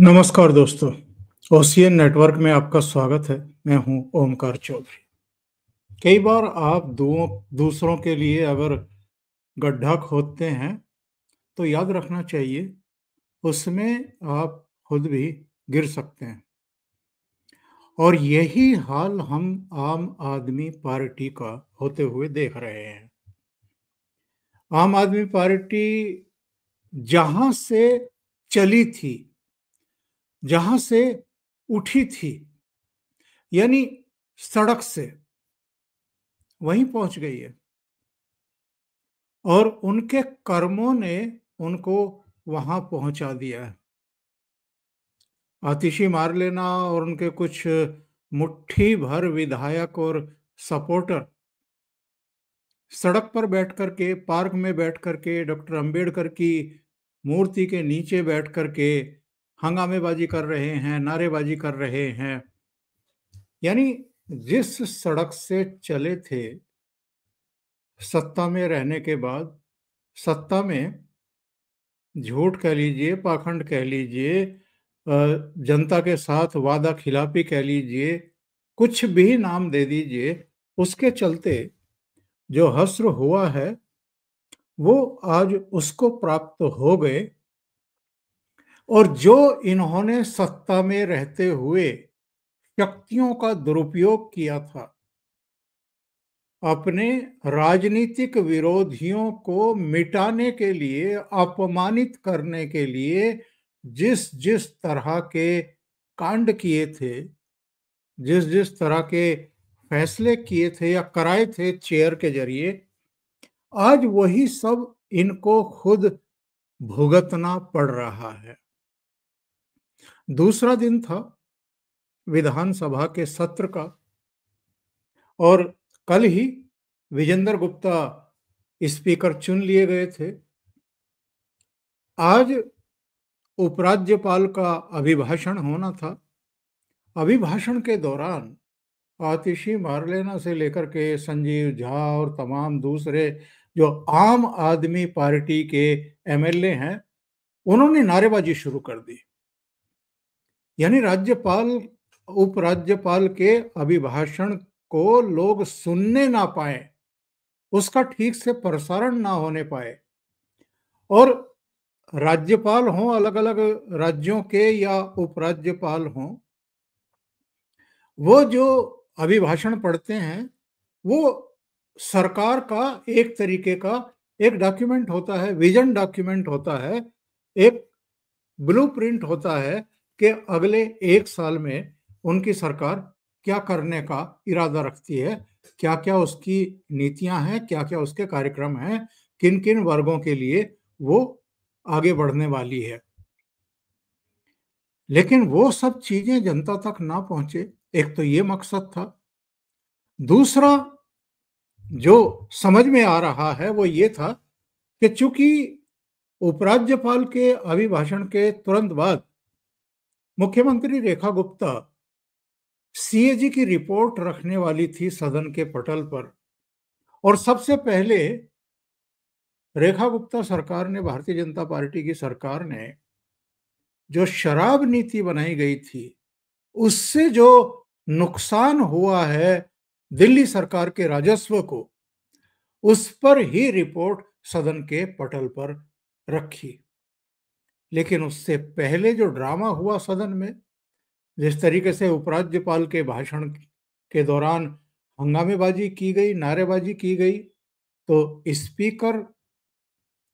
नमस्कार दोस्तों, ocean network में आपका स्वागत है। मैं हूं ओमकार चौधरी। कई बार आप दूसरों के लिए अगर गड्ढा खोदते हैं तो याद रखना चाहिए उसमें आप खुद भी गिर सकते हैं। और यही हाल हम आम आदमी पार्टी का होते हुए देख रहे हैं। आम आदमी पार्टी जहां से चली थी, जहां से उठी थी, यानी सड़क से, वहीं पहुंच गई है। और उनके कर्मों ने उनको वहां पहुंचा दिया है। आतिशी मार लेना और उनके कुछ मुट्ठी भर विधायक और सपोर्टर सड़क पर बैठ करके, पार्क में बैठ करके, डॉक्टर अंबेडकर की मूर्ति के नीचे बैठ करके हंगामेबाजी कर रहे हैं, नारेबाजी कर रहे हैं। यानी जिस सड़क से चले थे, सत्ता में रहने के बाद, सत्ता में झूठ कह लीजिए, पाखंड कह लीजिए, जनता के साथ वादा खिलाफी कह लीजिए, कुछ भी नाम दे दीजिए, उसके चलते जो हश्र हुआ है वो आज उसको प्राप्त हो गए। और जो इन्होंने सत्ता में रहते हुए शक्तियों का दुरुपयोग किया था, अपने राजनीतिक विरोधियों को मिटाने के लिए, अपमानित करने के लिए जिस जिस तरह के कांड किए थे, जिस जिस तरह के फैसले किए थे या कराए थे चेयर के जरिए, आज वही सब इनको खुद भुगतना पड़ रहा है। दूसरा दिन था विधानसभा के सत्र का, और कल ही विजेंद्र गुप्ता स्पीकर चुन लिए गए थे। आज उपराज्यपाल का अभिभाषण होना था। अभिभाषण के दौरान आतिशी मारलेना से लेकर के संजीव झा और तमाम दूसरे जो आम आदमी पार्टी के एमएलए हैं, उन्होंने नारेबाजी शुरू कर दी। यानी राज्यपाल, उपराज्यपाल के अभिभाषण को लोग सुनने ना पाए, उसका ठीक से प्रसारण ना होने पाए। और राज्यपाल हों, अलग अलग राज्यों के, या उपराज्यपाल हों, वो जो अभिभाषण पढ़ते हैं वो सरकार का एक तरीके का एक डॉक्यूमेंट होता है, विजन डॉक्यूमेंट होता है, एक ब्लूप्रिंट होता है कि अगले 1 साल में उनकी सरकार क्या करने का इरादा रखती है, क्या क्या उसकी नीतियां हैं, क्या क्या उसके कार्यक्रम हैं, किन किन वर्गों के लिए वो आगे बढ़ने वाली है। लेकिन वो सब चीजें जनता तक ना पहुंचे, एक तो ये मकसद था। दूसरा जो समझ में आ रहा है वो ये था कि चूंकि उपराज्यपाल के अभिभाषण के तुरंत बाद मुख्यमंत्री रेखा गुप्ता सीएजी की रिपोर्ट रखने वाली थी सदन के पटल पर, और सबसे पहले रेखा गुप्ता सरकार ने, भारतीय जनता पार्टी की सरकार ने जो शराब नीति बनाई गई थी, उससे जो नुकसान हुआ है दिल्ली सरकार के राजस्व को, उस पर ही रिपोर्ट सदन के पटल पर रखी। लेकिन उससे पहले जो ड्रामा हुआ सदन में, जिस तरीके से उपराज्यपाल के भाषण के दौरान हंगामेबाजी की गई, नारेबाजी की गई, तो स्पीकर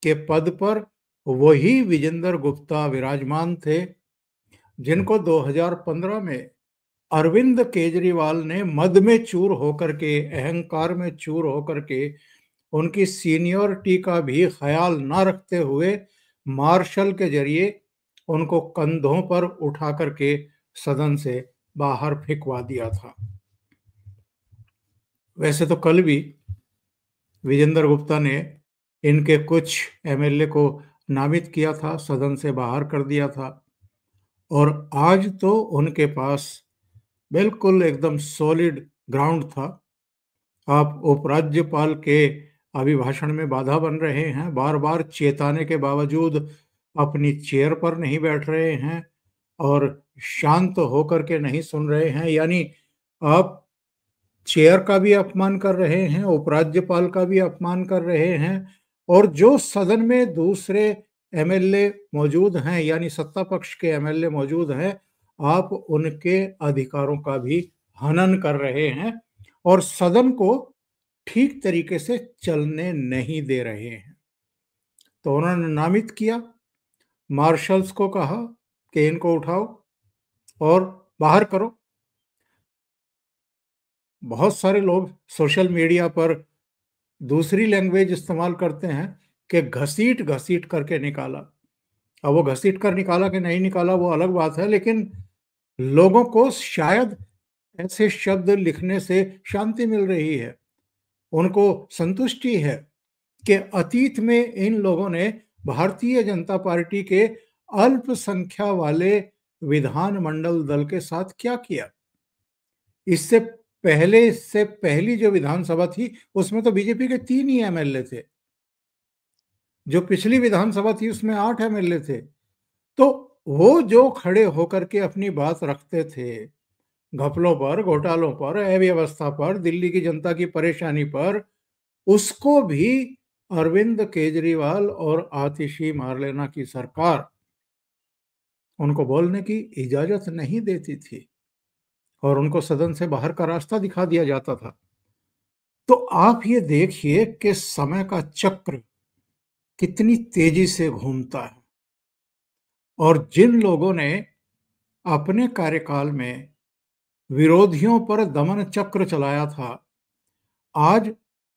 के पद पर वही विजेंद्र गुप्ता विराजमान थे, जिनको 2015 में अरविंद केजरीवाल ने मद में चूर होकर के, अहंकार में चूर होकर के, उनकी सीनियरिटी का भी ख्याल ना रखते हुए मार्शल के जरिए उनको कंधों पर उठा करके सदन से बाहर फेंकवा दिया था। वैसे तो कल भी विजेंद्र गुप्ता ने इनके कुछ एमएलए को नामित किया था, सदन से बाहर कर दिया था, और आज तो उनके पास बिल्कुल एकदम सॉलिड ग्राउंड था। आप उपराज्यपाल के अभिभाषण में बाधा बन रहे हैं, बार बार चेताने के बावजूद अपनी चेयर पर नहीं बैठ रहे हैं, और शांत होकर के नहीं सुन रहे हैं, यानी आप चेयर का भी अपमान कर रहे हैं, उपराज्यपाल का भी अपमान कर रहे हैं, और जो सदन में दूसरे एमएलए मौजूद हैं, यानी सत्ता पक्ष के एमएलए मौजूद हैं, आप उनके अधिकारों का भी हनन कर रहे हैं और सदन को ठीक तरीके से चलने नहीं दे रहे हैं। तो उन्होंने नामित किया, मार्शल्स को कहा कि इनको उठाओ और बाहर करो। बहुत सारे लोग सोशल मीडिया पर दूसरी लैंग्वेज इस्तेमाल करते हैं कि घसीट घसीट करके निकाला। अब वो घसीट कर निकाला कि नहीं निकाला वो अलग बात है, लेकिन लोगों को शायद ऐसे शब्द लिखने से शांति मिल रही है, उनको संतुष्टि है कि अतीत में इन लोगों ने भारतीय जनता पार्टी के अल्पसंख्या वाले विधानमंडल दल के साथ क्या किया। इससे पहली जो विधानसभा थी उसमें तो बीजेपी के 3 ही एमएलए थे, जो पिछली विधानसभा थी उसमें 8 एमएलए थे। तो वो जो खड़े होकर के अपनी बात रखते थे घपलों पर, घोटालों पर, अव्यवस्था पर, दिल्ली की जनता की परेशानी पर, उसको भी अरविंद केजरीवाल और आतिशी मार्लेना की सरकार उनको बोलने की इजाजत नहीं देती थी और उनको सदन से बाहर का रास्ता दिखा दिया जाता था। तो आप ये देखिए कि समय का चक्र कितनी तेजी से घूमता है, और जिन लोगों ने अपने कार्यकाल में विरोधियों पर दमन चक्र चलाया था, आज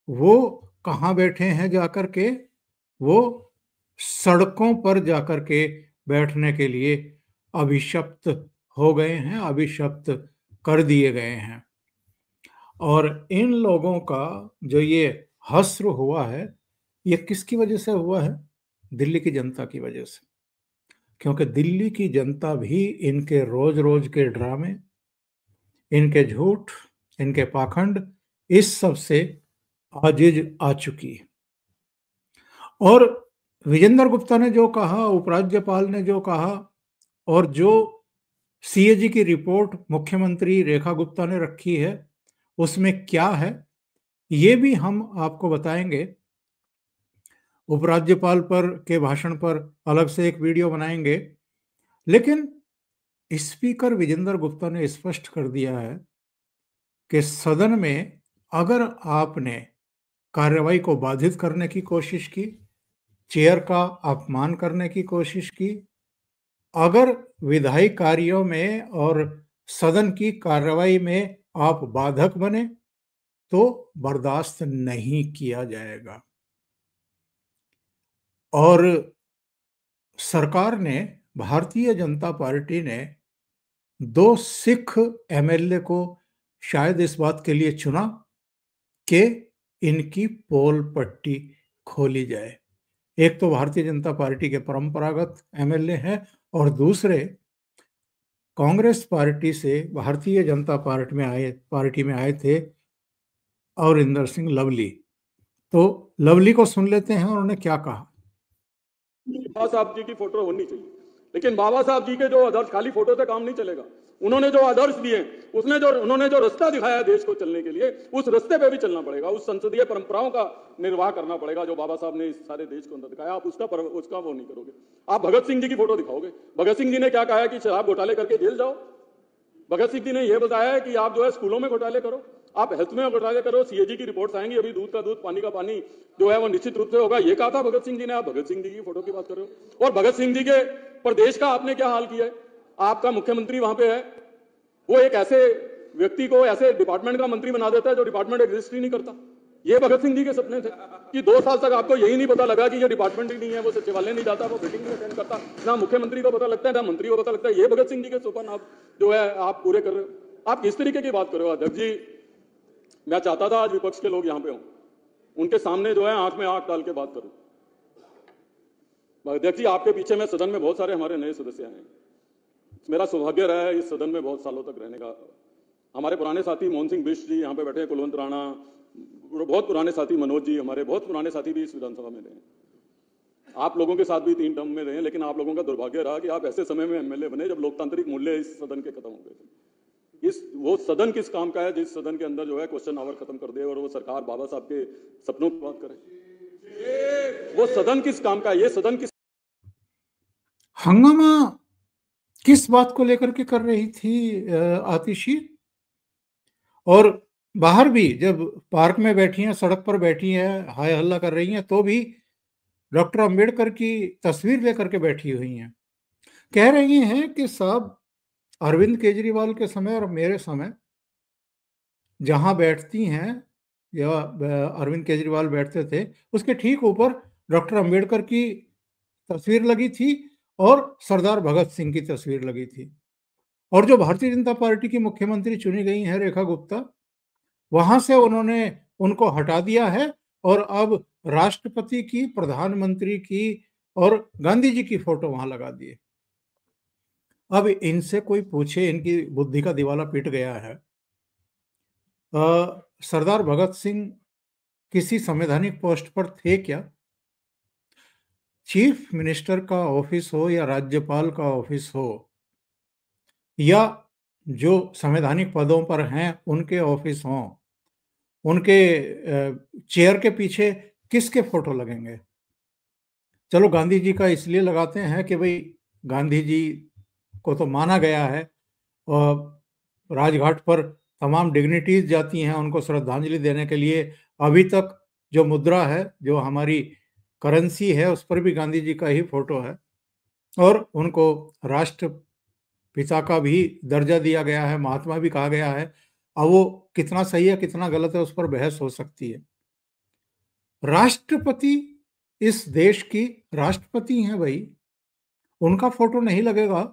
वो कहाँ बैठे हैं जाकर के, वो सड़कों पर जाकर के बैठने के लिए अभिशप्त हो गए हैं, अभिशप्त कर दिए गए हैं। और इन लोगों का जो ये हश्र हुआ है, ये किसकी वजह से हुआ है? दिल्ली की जनता की वजह से। क्योंकि दिल्ली की जनता भी इनके रोज रोज के ड्रामे, इनके झूठ, इनके पाखंड, इस सब से आजिज आ चुकी है। और विजेंद्र गुप्ता ने जो कहा, उपराज्यपाल ने जो कहा, और जो सीएजी की रिपोर्ट मुख्यमंत्री रेखा गुप्ता ने रखी है, उसमें क्या है ये भी हम आपको बताएंगे। उपराज्यपाल पर के भाषण पर अलग से एक वीडियो बनाएंगे। लेकिन स्पीकर विजेंद्र गुप्ता ने स्पष्ट कर दिया है कि सदन में अगर आपने कार्रवाई को बाधित करने की कोशिश की, चेयर का अपमान करने की कोशिश की, अगर विधायी कार्यों में और सदन की कार्रवाई में आप बाधक बने तो बर्दाश्त नहीं किया जाएगा। और सरकार ने, भारतीय जनता पार्टी ने 2 सिख एमएलए को शायद इस बात के लिए चुना कि इनकी पोल पट्टी खोली जाए। एक तो भारतीय जनता पार्टी के परंपरागत एमएलए हैं और दूसरे कांग्रेस पार्टी से भारतीय जनता पार्टी में आए थे अमरिंदर सिंह लवली। तो लवली को सुन लेते हैं उन्होंने क्या कहा। बाबा साहब जी की फोटो होनी चाहिए, लेकिन बाबा साहब जी के जो आदर्श खाली फोटो से काम नहीं चलेगा। उन्होंने जो आदर्श दिए, उन्होंने जो रास्ता दिखाया देश को चलने के लिए, उस रास्ते पे भी चलना पड़ेगा। उस संसदीय परंपराओं का निर्वाह करना पड़ेगा जो बाबा साहब ने इस सारे देश को अंदर दिखाया। आप उसका वो नहीं करोगे। आप भगत सिंह जी की फोटो दिखाओगे। भगत सिंह जी ने क्या कहा है कि शराब घोटाले करके जेल जाओ। भगत सिंह जी ने यह बताया है कि आप जो है स्कूलों में घोटाले करो, आप हेल्थ में घोटाले करो। सीएजी की रिपोर्ट्स आएंगी, अभी दूध का दूध पानी का पानी जो है वो निश्चित रूप से होगा। ये कहा था भगत सिंह जी ने। आप भगत सिंह जी की फोटो की बात कर रहे हो। और भगत सिंह जी के प्रदेश का आपने क्या हाल किया है? आपका मुख्यमंत्री वहां पे है, वो एक ऐसे व्यक्ति को ऐसे डिपार्टमेंट का मंत्री बना देता है जो डिपार्टमेंट एग्जिस्ट ही नहीं करता। ये भगत सिंह जी के सपने थे कि 2 साल तक आपको यही नहीं पता लगा कि ये डिपार्टमेंट ही नहीं है, वो सचिवालय नहीं जाता, वो मीटिंग नहीं अटेंड करता, ना मुख्यमंत्री को पता लगता है ना मंत्री को पता लगता है। ये भगत सिंह जी के सपन आप जो है आप पूरे कर रहे हो। आप किस तरीके की बात कर रहे हो अध्यक्ष जी? मैं चाहता था आज विपक्ष के लोग यहां पे हों, उनके सामने जो है आंख में आंख डाल के बात करूं। अध्यक्ष जी, आपके पीछे में सदन में बहुत सारे हमारे नए सदस्य हैं। मेरा सौभाग्य रहा है इस सदन में बहुत सालों तक रहने का। हमारे पुराने साथी मोहन सिंह बिष्ट जी यहाँ पे बैठे हैं, कुलवंत राणा, बहुत पुराने साथी मनोज जी, हमारे बहुत पुराने साथी भी इस विधानसभा में रहे हैं। आप लोगों के साथ भी 3 टर्म में रहे, लेकिन आप लोगों का दुर्भाग्य रहा कि आप ऐसे समय में एमएलए बने जब लोकतांत्रिक मूल्य इस सदन के खत्म हो गए थे। वो सदन किस काम का है जिस सदन के अंदर जो है क्वेश्चन आवर खत्म कर दे और वो सरकार बाबा साहब के सपनों की बात करे? वो सदन किस काम का है? ये सदन किस हंगामा किस बात को लेकर के कर रही थी आतिशी? और बाहर भी जब पार्क में बैठी हैं, सड़क पर बैठी हैं, हाय हल्ला कर रही हैं, तो भी डॉक्टर अंबेडकर की तस्वीर लेकर के बैठी हुई हैं। कह रही हैं कि साहब अरविंद केजरीवाल के समय और मेरे समय जहां बैठती हैं या अरविंद केजरीवाल बैठते थे उसके ठीक ऊपर डॉक्टर अंबेडकर की तस्वीर लगी थी और सरदार भगत सिंह की तस्वीर लगी थी। और जो भारतीय जनता पार्टी की मुख्यमंत्री चुनी गई हैं रेखा गुप्ता, वहां से उन्होंने उनको हटा दिया है और अब राष्ट्रपति की, प्रधानमंत्री की और गांधी जी की फोटो वहां लगा दिए। अब इनसे कोई पूछे, इनकी बुद्धि का दिवाला पिट गया है। सरदार भगत सिंह किसी संवैधानिक पोस्ट पर थे क्या? चीफ मिनिस्टर का ऑफिस हो या राज्यपाल का ऑफिस हो या जो संवैधानिक पदों पर हैं उनके ऑफिस हों, उनके चेयर के पीछे किसके फोटो लगेंगे? चलो गांधी जी का इसलिए लगाते हैं कि भाई गांधी जी को तो माना गया है और राजघाट पर तमाम डिग्निटीज जाती हैं उनको श्रद्धांजलि देने के लिए। अभी तक जो मुद्रा है, जो हमारी करेंसी है, उस पर भी गांधी जी का ही फोटो है और उनको राष्ट्रपिता का भी दर्जा दिया गया है, महात्मा भी कहा गया है। अब वो कितना सही है कितना गलत है उस पर बहस हो सकती है। राष्ट्रपति इस देश की राष्ट्रपति हैं भाई, उनका फोटो नहीं लगेगा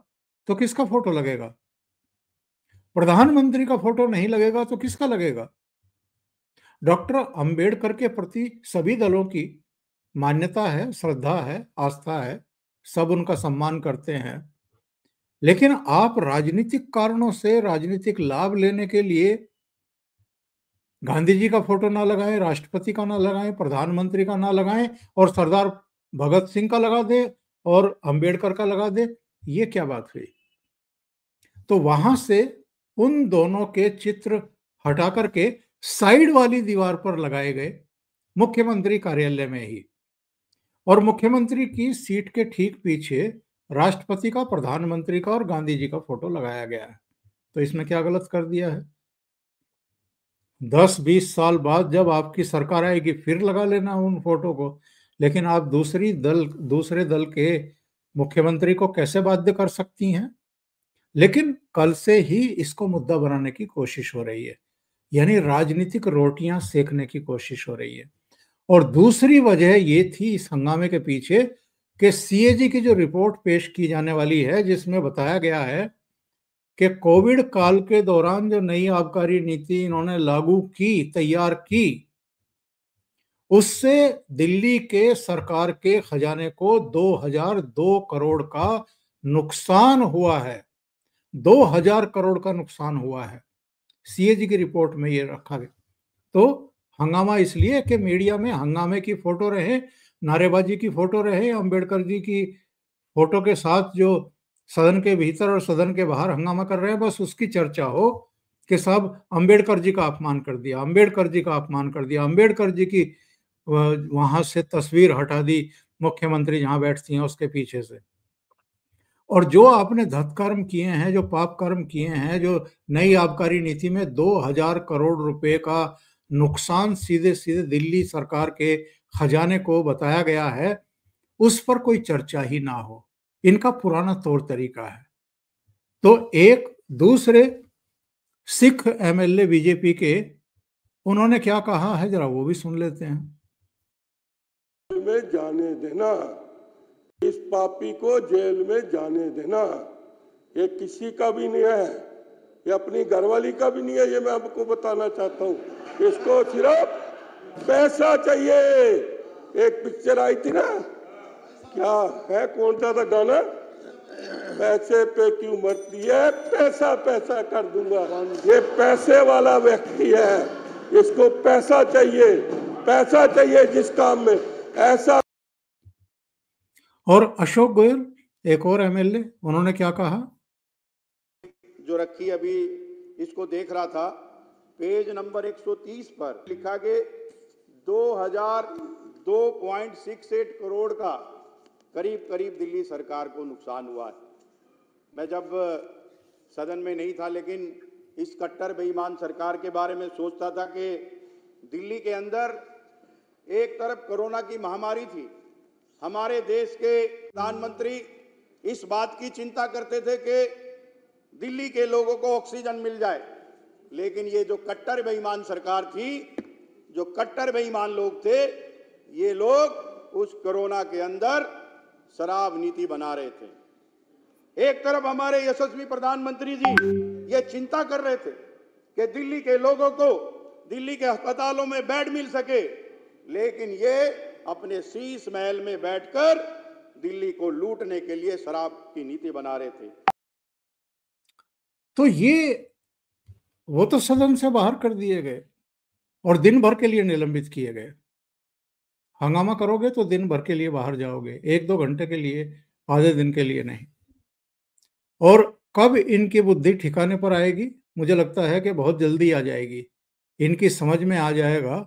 तो किसका फोटो लगेगा? प्रधानमंत्री का फोटो नहीं लगेगा तो किसका लगेगा? डॉक्टर अंबेडकर के प्रति सभी दलों की मान्यता है, श्रद्धा है, आस्था है, सब उनका सम्मान करते हैं, लेकिन आप राजनीतिक कारणों से राजनीतिक लाभ लेने के लिए गांधी जी का फोटो ना लगाएं, राष्ट्रपति का ना लगाएं, प्रधानमंत्री का ना लगाएं और सरदार भगत सिंह का लगा दे और अंबेडकर का लगा दे, ये क्या बात हुई? तो वहां से उन दोनों के चित्र हटा करके साइड वाली दीवार पर लगाए गए मुख्यमंत्री कार्यालय में ही, और मुख्यमंत्री की सीट के ठीक पीछे राष्ट्रपति का, प्रधानमंत्री का और गांधी जी का फोटो लगाया गया है। तो इसमें क्या गलत कर दिया है? 10-20 साल बाद जब आपकी सरकार आएगी फिर लगा लेना उन फोटो को, लेकिन आप दूसरे दल के मुख्यमंत्री को कैसे बाध्य कर सकती हैं? लेकिन कल से ही इसको मुद्दा बनाने की कोशिश हो रही है, यानी राजनीतिक रोटियां सेकने की कोशिश हो रही है। और दूसरी वजह ये थी इस हंगामे के पीछे कि सीएजी की जो रिपोर्ट पेश की जाने वाली है, जिसमें बताया गया है कि कोविड काल के दौरान जो नई आबकारी नीति इन्होंने लागू की, तैयार की, उससे दिल्ली के सरकार के खजाने को 2002 करोड़ का नुकसान हुआ है। 2000 करोड़ का नुकसान हुआ है, सीएजी की रिपोर्ट में ये रखा गया। तो हंगामा इसलिए कि मीडिया में हंगामे की फोटो रहे, नारेबाजी की फोटो रहे, अंबेडकर जी की फोटो के साथ जो सदन के भीतर और सदन के बाहर हंगामा कर रहे हैं, बस उसकी चर्चा हो कि साहब अंबेडकर जी का अपमान कर दिया, अंबेडकर जी का अपमान कर दिया, अंबेडकर जी की वहां से तस्वीर हटा दी मुख्यमंत्री जहां बैठती हैं उसके पीछे से। और जो आपने धत्कर्म किए हैं, जो पाप कर्म किए हैं, जो नई आबकारी नीति में 2000 करोड़ रुपए का नुकसान सीधे सीधे दिल्ली सरकार के खजाने को बताया गया है, उस पर कोई चर्चा ही ना हो, इनका पुराना तौर तरीका है। तो एक दूसरे सिख एमएलए बीजेपी के, उन्होंने क्या कहा है जरा वो भी सुन लेते हैं। में जाने देना, इस पापी को जेल में जाने देना, ये किसी का भी नहीं है, ये अपनी घरवाली का भी नहीं है, ये मैं आपको बताना चाहता हूँ। इसको सिर्फ पैसा चाहिए। एक पिक्चर आई थी ना, क्या है, कौन सा था गाना, पैसे पे क्यों मरती है, पैसा पैसा कर दूंगा। ये पैसे वाला व्यक्ति है, इसको पैसा चाहिए, पैसा चाहिए जिस काम में। ऐसा और अशोक गोयल, एक और एमएलए, उन्होंने क्या कहा? जो रखी अभी इसको देख रहा था, पेज नंबर 130 पर लिखा कि 2,002.68 करोड़ का करीब करीब दिल्ली सरकार को नुकसान हुआ है। मैं जब सदन में नहीं था, लेकिन इस कट्टर बेईमान सरकार के बारे में सोचता था कि दिल्ली के अंदर एक तरफ कोरोना की महामारी थी, हमारे देश के प्रधानमंत्री इस बात की चिंता करते थे कि दिल्ली के लोगों को ऑक्सीजन मिल जाए, लेकिन ये जो कट्टर बेईमान सरकार थी, जो कट्टर बेईमान लोग थे, ये लोग उस कोरोना के अंदर शराब नीति बना रहे थे। एक तरफ हमारे यशस्वी प्रधानमंत्री जी ये चिंता कर रहे थे कि दिल्ली के लोगों को दिल्ली के अस्पतालों में बेड मिल सके, लेकिन ये अपने शीश महल में बैठकर दिल्ली को लूटने के लिए शराब की नीति बना रहे थे। तो वो तो सदन से बाहर कर दिए गए और दिन भर के लिए निलंबित किए गए। हंगामा करोगे तो दिन भर के लिए बाहर जाओगे, 1-2 घंटे के लिए, आधे दिन के लिए नहीं। और कब इनकी बुद्धि ठिकाने पर आएगी? मुझे लगता है कि बहुत जल्दी आ जाएगी। इनकी समझ में आ जाएगा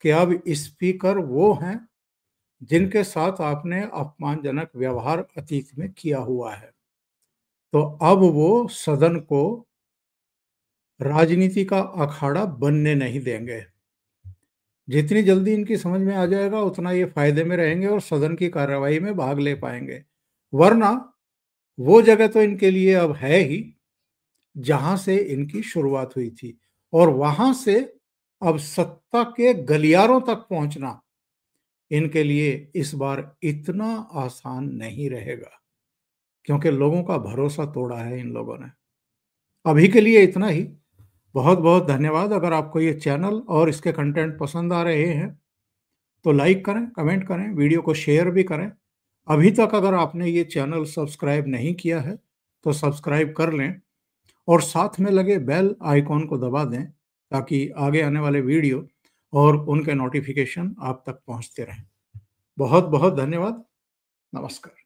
कि अब स्पीकर वो हैं जिनके साथ आपने अपमानजनक व्यवहार अतीत में किया हुआ है। तो अब वो सदन को राजनीति का अखाड़ा बनने नहीं देंगे। जितनी जल्दी इनकी समझ में आ जाएगा उतना ये फायदे में रहेंगे और सदन की कार्रवाई में भाग ले पाएंगे। वरना वो जगह तो इनके लिए अब है ही जहां से इनकी शुरुआत हुई थी, और वहां से अब सत्ता के गलियारों तक पहुंचना इनके लिए इस बार इतना आसान नहीं रहेगा, क्योंकि लोगों का भरोसा तोड़ा है इन लोगों ने। अभी के लिए इतना ही। बहुत बहुत धन्यवाद। अगर आपको ये चैनल और इसके कंटेंट पसंद आ रहे हैं तो लाइक करें, कमेंट करें, वीडियो को शेयर भी करें। अभी तक अगर आपने ये चैनल सब्सक्राइब नहीं किया है तो सब्सक्राइब कर लें और साथ में लगे बेल आइकॉन को दबा दें ताकि आगे आने वाले वीडियो और उनके नोटिफिकेशन आप तक पहुंचते रहें। बहुत बहुत धन्यवाद। नमस्कार।